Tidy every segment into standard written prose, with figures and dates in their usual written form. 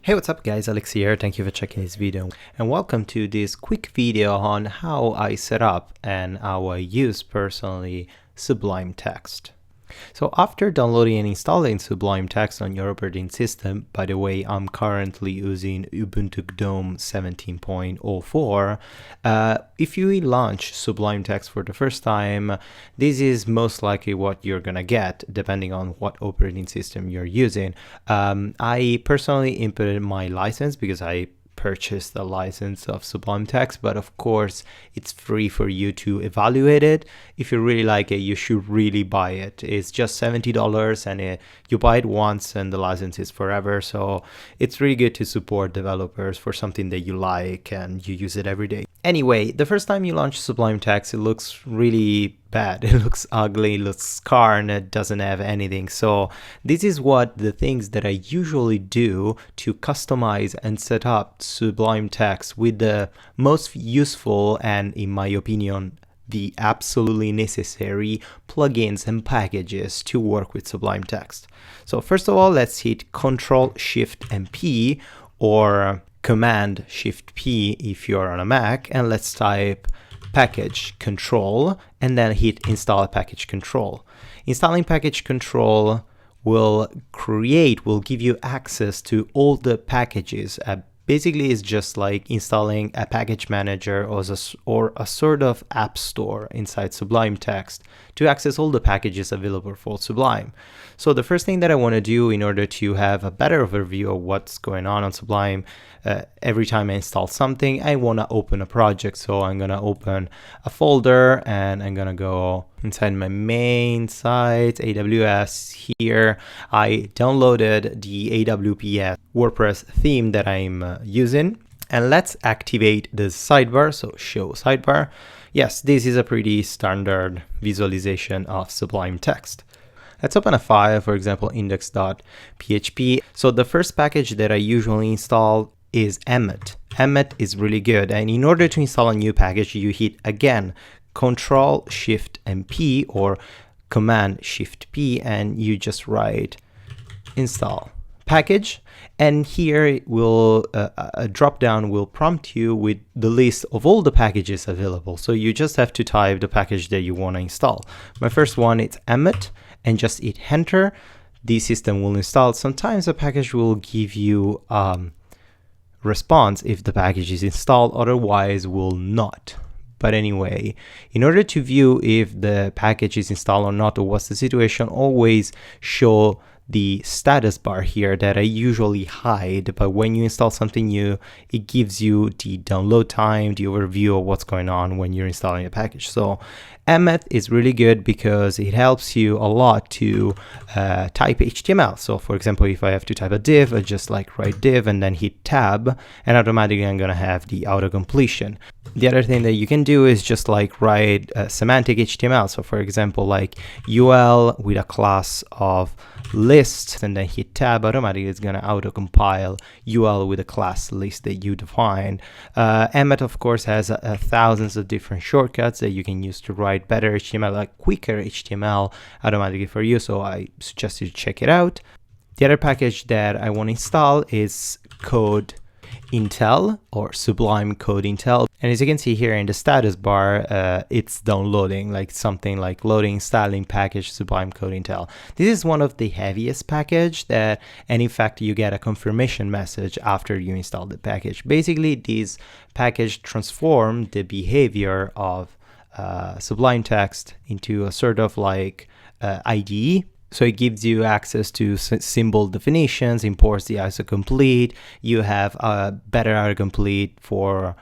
Hey, what's up guys, Alex here, thank you for checking this video and welcome to this quick video on how I set up and how I use personally Sublime Text. So after downloading and installing Sublime Text on your operating system, by the way, I'm currently using Ubuntu GNOME 17.04. If you launch Sublime Text for the first time, this is most likely what you're gonna get, depending on what operating system you're using. I personally inputted my license because I purchased the license of Sublime Text, but of course it's free for you to evaluate it. If you really like it, you should really buy it. It's just $70 and you buy it once and the license is forever. So it's really good to support developers for something that you like and you use it every day. Anyway, the first time you launch Sublime Text, it looks really bad. It looks ugly, it looks scarred, and it doesn't have anything. So this is what the things that I usually do to customize and set up Sublime Text with the most useful and, in my opinion, the absolutely necessary plugins and packages to work with Sublime Text. So first of all, let's hit Ctrl Shift and P, or Command Shift P if you're on a Mac, and let's type package control and then hit install package control. Installing package control will give you access to all the packages. Basically, it's just like installing a package manager or a sort of app store inside Sublime Text to access all the packages available for Sublime. So the first thing that I want to do in order to have a better overview of what's going on Sublime, every time I install something, I want to open a project. So I'm going to open a folder and I'm going to go inside my main site, AWS. Here I downloaded the AWPS WordPress theme that I'm using, and let's activate the sidebar. So show sidebar. Yes, this is a pretty standard visualization of Sublime Text. Let's open a file, for example, index.php. So the first package that I usually install is Emmet. Emmet is really good, and in order to install a new package, you hit again Control Shift and P or Command Shift P, and you just write install package, and here it will a drop down will prompt you with the list of all the packages available. So you just have to type the package that you want to install. My first one is Emmet, and just hit enter. The system will install. Sometimes a package will give you response if the package is installed, otherwise will not. But anyway, in order to view if the package is installed or not, or what's the situation, always show the status bar here that I usually hide. But when you install something new, it gives you the download time, the overview of what's going on when you're installing a package. So Emmet is really good because it helps you a lot to type HTML. So for example, if I have to type a div, I just like write div and then hit tab, and automatically I'm gonna have the auto completion. The other thing that you can do is just like write semantic HTML. So for example, like UL with a class of list, and then hit tab, automatically it's going to auto compile UL with a class list that you define. Emmet of course has thousands of different shortcuts that you can use to write better HTML, like quicker HTML automatically for you, so I suggest you check it out. The other package that I want to install is Code Intel or Sublime Code Intel, and as you can see here in the status bar, it's downloading, like something like loading styling package Sublime Code Intel. This is one of the heaviest package and in fact you get a confirmation message after you install the package. Basically, this package transform the behavior of Sublime Text into a sort of like IDE. So it gives you access to symbol definitions, imports the autocomplete. You have a better autocomplete for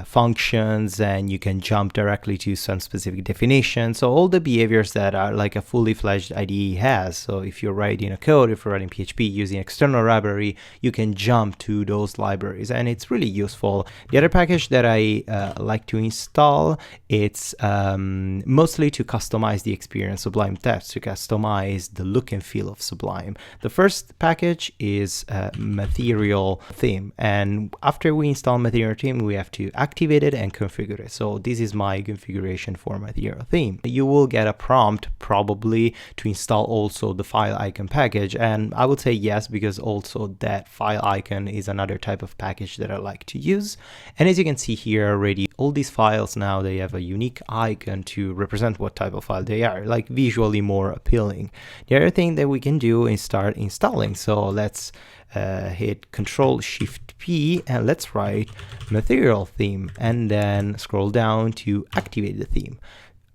functions, and you can jump directly to some specific definition. So all the behaviors that are like a fully fledged IDE has. So if you're writing a code, if you're writing PHP using external library, you can jump to those libraries, and it's really useful. The other package that I like to install, it's mostly to customize the experience Sublime Text, to customize the look and feel of Sublime. The first package is Material Theme, and after we install Material Theme, we have to activate it and configure it. So this is my configuration for material theme. You will get a prompt probably to install also the file icon package, and I would say yes, because also that file icon is another type of package that I like to use. And as you can see here already, all these files now, they have a unique icon to represent what type of file they are, like visually more appealing. The other thing that we can do is start installing. So let's hit Control-Shift-P and let's write material theme and then scroll down to activate the theme.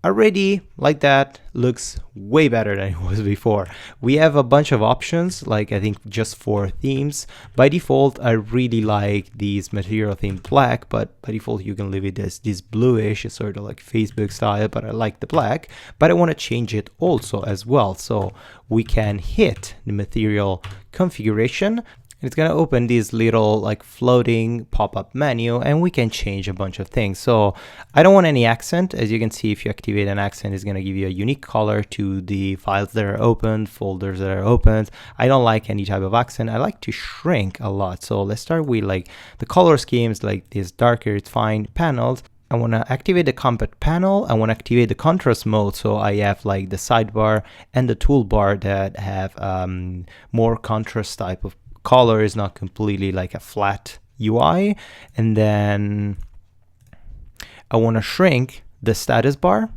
Already, like that, looks way better than it was before. We have a bunch of options, like I think just 4 themes. By default, I really like these material theme black, but by default you can leave it as this bluish, it's sort of like Facebook style, but I like the black. But I want to change it also as well, so we can hit the material configuration. It's going to open this little like floating pop-up menu, and we can change a bunch of things. So I don't want any accent. As you can see, if you activate an accent, it's going to give you a unique color to the files that are opened, folders that are opened. I don't like any type of accent. I like to shrink a lot. So let's start with like the color schemes, like this darker, it's fine. Panels. I want to activate the compact panel. I want to activate the contrast mode, so I have like the sidebar and the toolbar that have more contrast type of color, is not completely like a flat UI. And then I want to shrink the status bar,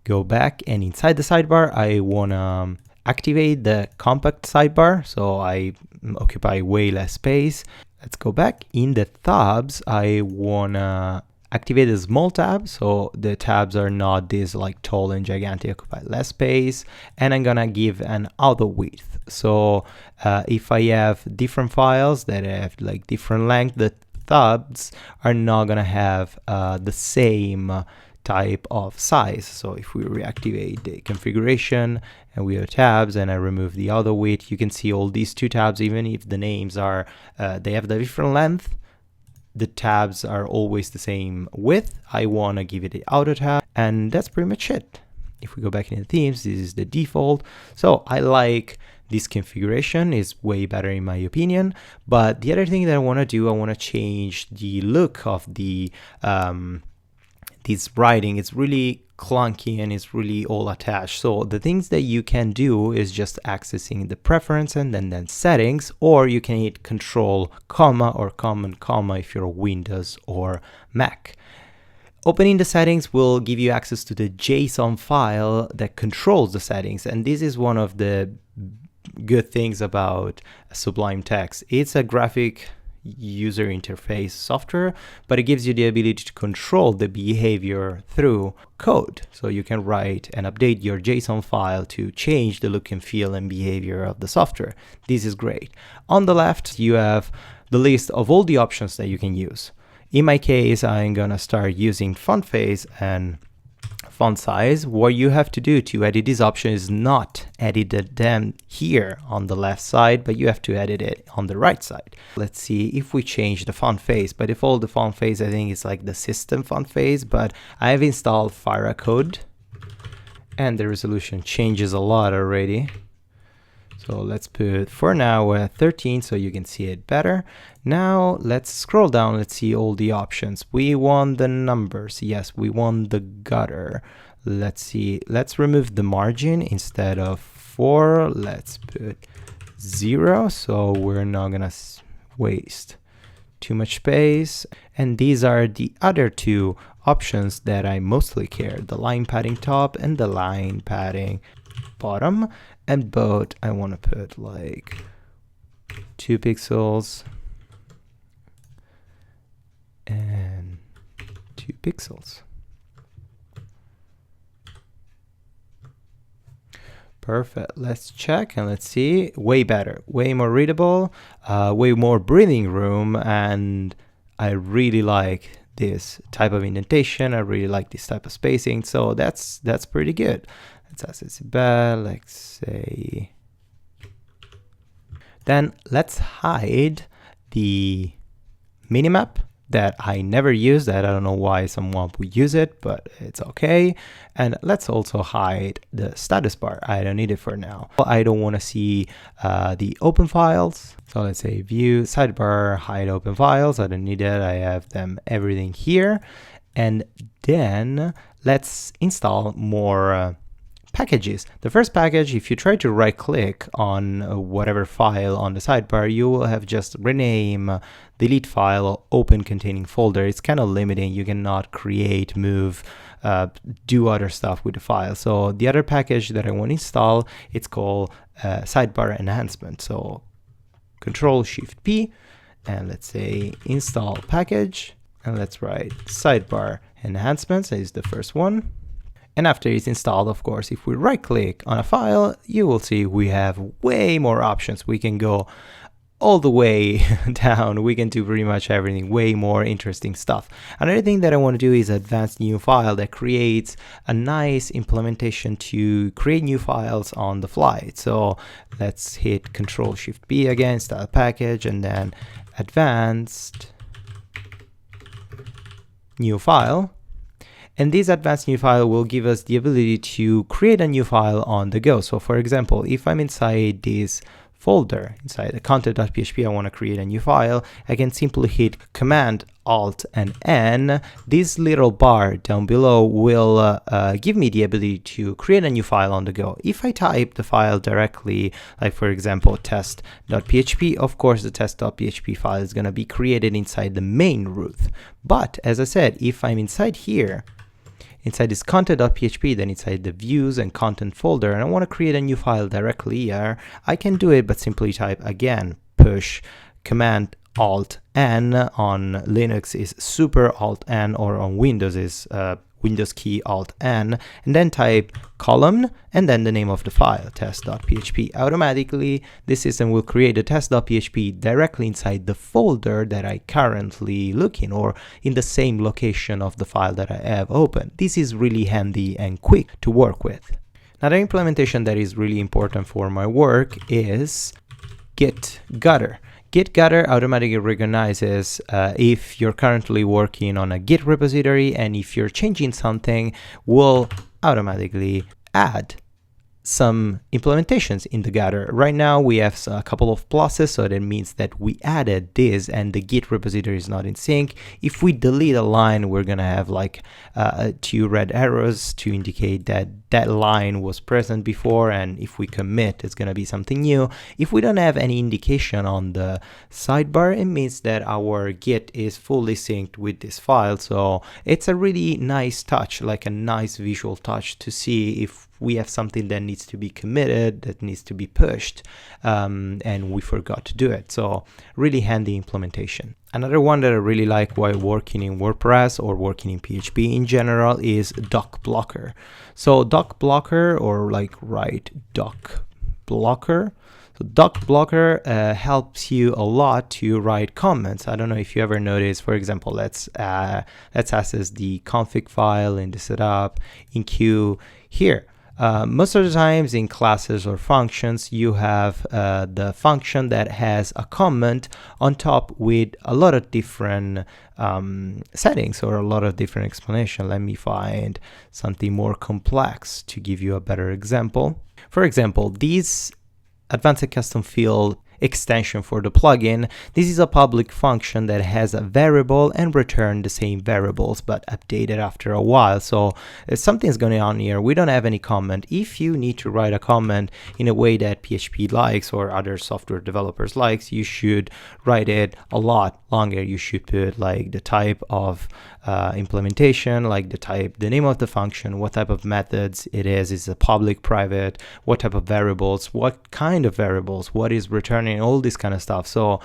go back, and inside the sidebar I want to activate the compact sidebar, so I occupy way less space. Let's go back. In the tabs, I want to activate the small tab, so the tabs are not this like tall and gigantic, occupy less space. And I'm gonna give an auto width, so if I have different files that have like different length, the tabs are not gonna have the same type of size. So if we reactivate the configuration and we have tabs and I remove the auto width, you can see all these 2 tabs, even if the names are they have the different length, the tabs are always the same width. I want to give it the auto tab, and that's pretty much it. If we go back into themes, this is the default. So I like this configuration, is way better in my opinion. But the other thing that I want to do, I want to change the look of the this writing. It's really clunky and it's really all attached. So the things that you can do is just accessing the preference and then settings, or you can hit Control comma or Command comma if you're Windows or Mac. Opening the settings will give you access to the JSON file that controls the settings, and this is one of the good things about Sublime Text. It's a graphic user interface software, but it gives you the ability to control the behavior through code. So you can write and update your JSON file to change the look and feel and behavior of the software. This is great. On the left, you have the list of all the options that you can use. In my case, I'm gonna start using font face and font size. What you have to do to edit this option is not edit them here on the left side, but you have to edit it on the right side. Let's see if we change the font face. By default, the font face I think is like the system font face, but I have installed Fira code and the resolution changes a lot already. So let's put for now 13 so you can see it better. Now let's scroll down, let's see all the options. We want the numbers, yes, we want the gutter. Let's see, let's remove the margin. Instead of 4, let's put 0, so we're not gonna waste too much space. And these are the other 2 options that I mostly care, the line padding top and the line padding bottom. And both I want to put like 2 pixels and 2 pixels. Perfect. Let's check and let's see. Way better, way more readable, way more breathing room, and I really like this type of indentation. I really like this type of spacing, so that's pretty good. Let's access it back, let's say. Then let's hide the minimap that I never use that. I don't know why someone would use it, but it's okay. And let's also hide the status bar. I don't need it for now. I don't want to see the open files. So let's say view sidebar, hide open files. I don't need it. I have them everything here. And then let's install more packages. The first package, if you try to right click on whatever file on the sidebar, you will have just rename, delete file, or open containing folder. It's kind of limiting. You cannot create, move, do other stuff with the file. So the other package that I want to install, it's called Sidebar Enhancements. So Control-Shift-P, and let's say install package, and let's write Sidebar Enhancements is the first one. And after it's installed, of course, if we right click on a file, you will see we have way more options. We can go all the way down. We can do pretty much everything, way more interesting stuff. Another thing that I want to do is advanced new file that creates a nice implementation to create new files on the fly. So let's hit Control-Shift-B again, style package, and then advanced new file. And this advanced new file will give us the ability to create a new file on the go. So for example, if I'm inside this folder, inside the content.php, I want to create a new file, I can simply hit Command, Alt, and N. This little bar down below will give me the ability to create a new file on the go. If I type the file directly, like for example, test.php, of course, the test.php file is going to be created inside the main root. But as I said, if I'm inside here, inside this content.php, then inside the views and content folder, and I want to create a new file directly here, I can do it, but simply type again, push Command Alt N. On Linux is Super Alt N, or on Windows is Windows key Alt N, and then type column and then the name of the file, test.php. Automatically, the system will create the test.php directly inside the folder that I currently look in, or in the same location of the file that I have open. This is really handy and quick to work with. Another implementation that is really important for my work is Git Gutter. Git Gutter automatically recognizes if you're currently working on a Git repository, and if you're changing something, will automatically add some implementations in the Gutter. Right now we have a couple of pluses, so that means that we added this and the Git repository is not in sync. If we delete a line, we're gonna have like 2 red arrows to indicate that that line was present before, and if we commit, it's gonna be something new. If we don't have any indication on the sidebar, it means that our Git is fully synced with this file. So it's a really nice touch, like a nice visual touch, to see if we have something that needs to be committed, that needs to be pushed, and we forgot to do it. So really handy implementation. Another one that I really like while working in WordPress or working in PHP in general is DocBlockr. So DocBlockr, or like write DocBlockr. So DocBlockr helps you a lot to write comments. I don't know if you ever noticed, for example, let's access the config file in the setup in Q here. Most of the times in classes or functions, you have the function that has a comment on top with a lot of different settings or a lot of different explanation. Let me find something more complex to give you a better example. For example, these advanced custom field extension for the plugin. This is a public function that has a variable and return the same variables but updated after a while. So something's going on here. We don't have any comment. If you need to write a comment in a way that PHP likes or other software developers likes, you should write it a lot longer. You should put like the type of implementation, like the name of the function, what type of methods it is a public, private, what type of variables, what kind of variables, what is returning, all this kind of stuff. So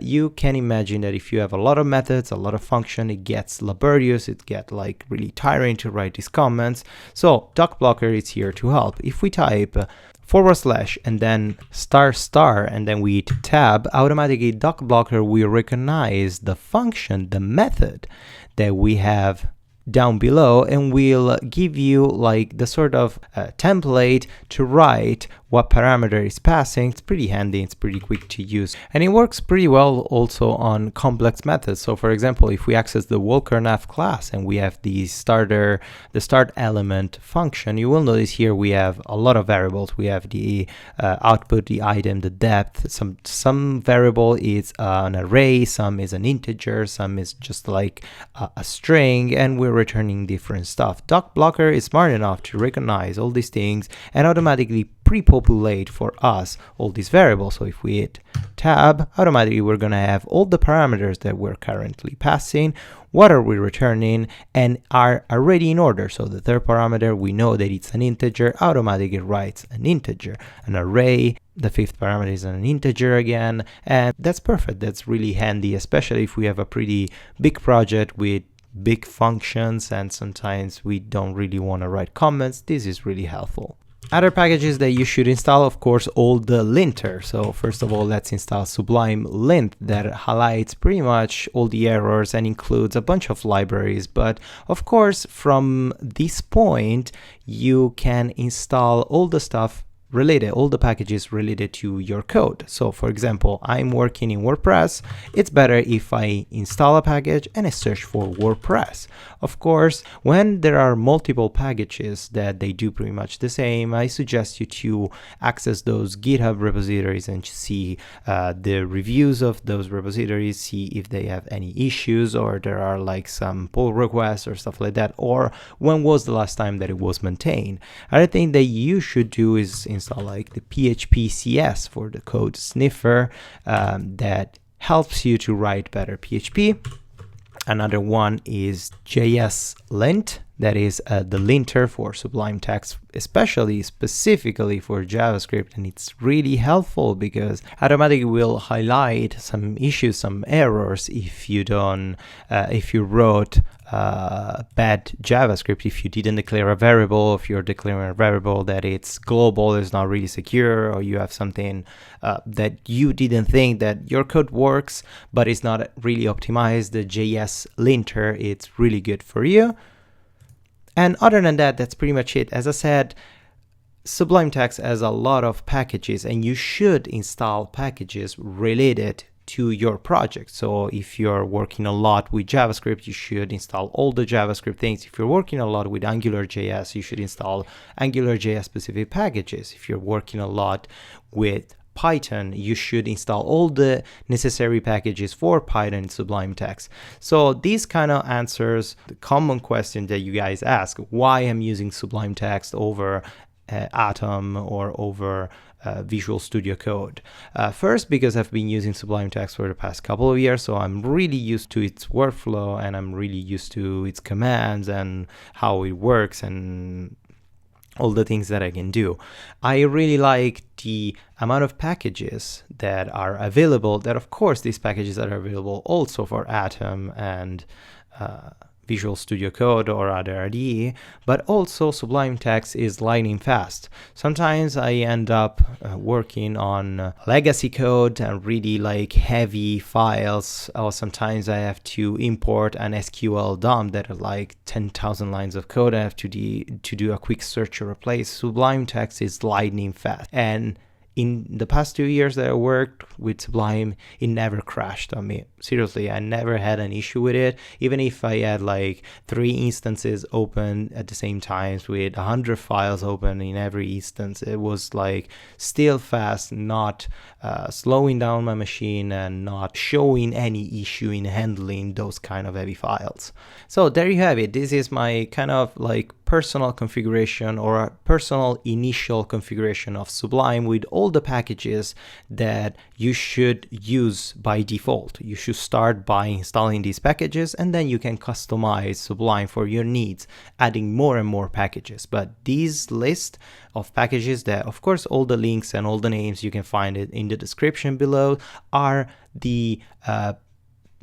you can imagine that if you have a lot of methods, a lot of function, it gets laborious, it gets like really tiring to write these comments. So DocBlockr is here to help. If we type / and then ** and then we hit tab, automatically DocBlockr will recognize the function, the method that we have down below, and will give you like the sort of template to write what parameter is passing. It's pretty handy, it's pretty quick to use, and it works pretty well also on complex methods. So for example, if we access the walker_nav class and we have the start element function, you will notice here we have a lot of variables. We have the output, the item, the depth. Some variable is an array, some is an integer, some is just like a string, and we're returning different stuff. DocBlockr is smart enough to recognize all these things and automatically pre-populate for us all these variables. So if we hit tab, automatically we're going to have all the parameters that we're currently passing, what are we returning, and are already in order. So the third parameter, we know that it's an integer, automatically writes an integer. An array, the fifth parameter is an integer again, and that's perfect. That's really handy, especially if we have a pretty big project with big functions and sometimes we don't really want to write comments. This is really helpful. Other packages that you should install, of course, all the linter. So first of all, let's install SublimeLint that highlights pretty much all the errors and includes a bunch of libraries. But of course, from this point, you can install all the stuff related, all the packages related to your code. So for example, I'm working in WordPress. It's better if I install a package and I search for WordPress. Of course, when there are multiple packages that they do pretty much the same, I suggest you to access those GitHub repositories and see the reviews of those repositories, see if they have any issues or there are like some pull requests or stuff like that, or when was the last time that it was maintained. Other thing that you should do is install like the PHPCS for the code sniffer that helps you to write better PHP. Another one is JSLint, that is the linter for Sublime text, specifically for JavaScript, and it's really helpful because automatically will highlight some issues, some errors if you don't, if you wrote bad JavaScript, if you didn't declare a variable, if you're declaring a variable that it's global, it's not really secure, or you have something that you didn't think that your code works, but it's not really optimized. The JSLinter, it's really good for you. And other than that, that's pretty much it. As I said, Sublime Text has a lot of packages, and you should install packages related to your project. So if you're working a lot with JavaScript, you should install all the JavaScript things. If you're working a lot with AngularJS, you should install AngularJS specific packages. If you're working a lot with Python, you should install all the necessary packages for Python in Sublime Text. So these kind of answers the common question that you guys ask, why I'm using Sublime Text over Atom or over Visual Studio Code. First, because I've been using Sublime Text for the past couple of years, so I'm really used to its workflow and I'm really used to its commands and how it works and all the things that I can do. I really like the amount of packages that are available, that of course these packages are available also for Atom and Visual Studio Code or other IDE, but also Sublime Text is lightning fast. Sometimes I end up working on legacy code and really like heavy files, or sometimes I have to import an SQL dump that are like 10,000 lines of code. I have to do a quick search or replace. Sublime Text is lightning fast, and in the past 2 years that I worked with Sublime, it never crashed on me. Seriously, I never had an issue with it. Even if I had like 3 instances open at the same time with 100 files open in every instance, it was like still fast, not slowing down my machine and not showing any issue in handling those kind of heavy files. So there you have it. This is my kind of like personal configuration or a personal initial configuration of Sublime with all the packages that you should use by default. You should start by installing these packages and then you can customize Sublime for your needs, adding more and more packages. But these list of packages, that of course all the links and all the names, you can find it in the description below, are the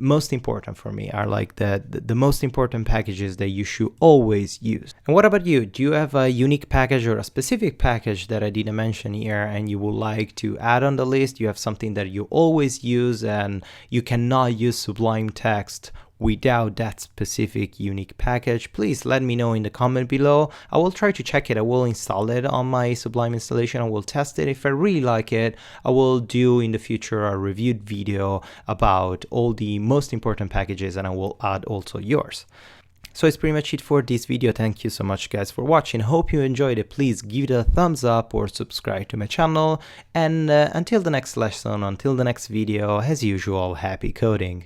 most important for me, are like the most important packages that you should always use. And what about you? Do you have a unique package or a specific package that I didn't mention here and you would like to add on the list? You have something that you always use and you cannot use Sublime Text without that specific unique package, please let me know in the comment below. I will try to check it. I will install it on my Sublime installation. I will test it. If I really like it, I will do in the future a reviewed video about all the most important packages, and I will add also yours. So it's pretty much it for this video. Thank you so much guys for watching. Hope you enjoyed it. Please give it a thumbs up or subscribe to my channel. And until the next lesson, until the next video, as usual, happy coding.